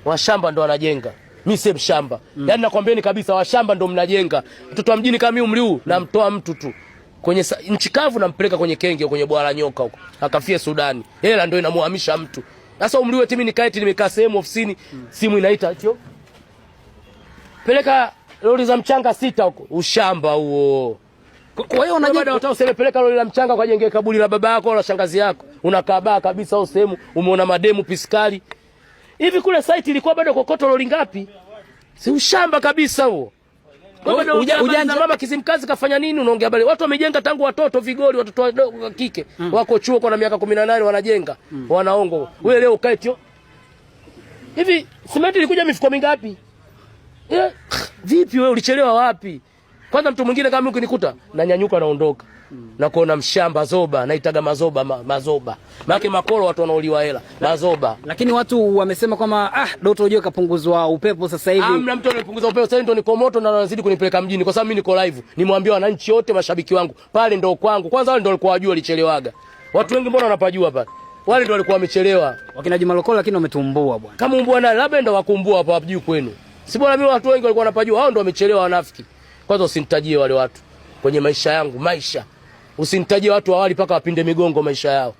Washamba ndo wanajenga. Mimi si mshamba. Yaani nakwambieni kabisa washamba ndo mnajenga. Mtoto wa mjini kama mimi umri huu namtoa mtu tu kwenye nchi kavu nampeleka kwenye kenge kwenye bwala nyoka huko. Akafie Sudani. Hela ndo inamuhamisha mtu. Sasa umri wetu mimi nikae eti nimekaa sehemu ofisini simu inaita hiyo. Peleka lori za mchanga 6 huko. Ushamba huo. Kwa hiyo unajenga hata usipeleka lori la mchanga kwa jenge kaburi la baba yako au la shangazi yako. Unakaa baa kabisa au sehemu umeona mademu piskali. Hivi kule site ilikuwa bado kokoto lori ngapi? Si ushamba kabisa huo. Ujanja mama Kizimkazi kafanya nini unaongea bali watu wamejenga tangu watoto vigoli watoto wadogo wa kike wako chuo kwa na miaka 18 wanajenga wanaongo wewe leo ukae tio hivi simenti ilikuja mifuko mingapi vipi wewe ulichelewa wapi kwanza mtu mwingine kama ukinikuta na nyanyuka naondoka na kuona mshamba zoba naitaga mazoba mazoba maana makoro watu wanauliwa hela mazoba lakini watu wamesema kama Doto ujue kapunguzwa upepo sasa hivi mna mtu anapunguza upepo sasa ndo niko moto na anazidi kunipeleka mjini kwa sababu mimi niko live nimwambia wananchi wote mashabiki wangu pale ndo kwangu kwanza wale ndo walikuwa wajua walichelewaga watu wengi mbona wanapajua pale wale ndo walikuwa wamechelewa wakina Juma Lokole lakini wametumbua bwana kama umbua na labda ndo wakumbua hapo hapajui kwenu si bwana mimi watu wengi walikuwa wanapajua hao ndo wamechelewa wanafiki kwanza usinitajie wale watu kwenye maisha yangu maisha usinitajie watu awali paka wapinde migongo maisha yao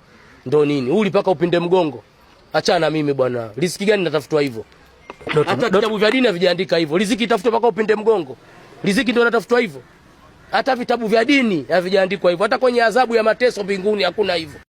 ndo nini uli paka upinde mgongo achana na mimi bwana riziki gani natafutwa hivyo hata vitabu vya dini havijaandika hivyo riziki itafutwa paka upinde mgongo riziki ndio natafutwa hivyo hata vitabu vya dini havijaandikwa hivyo hata kwenye adhabu ya mateso mbinguni hakuna hivyo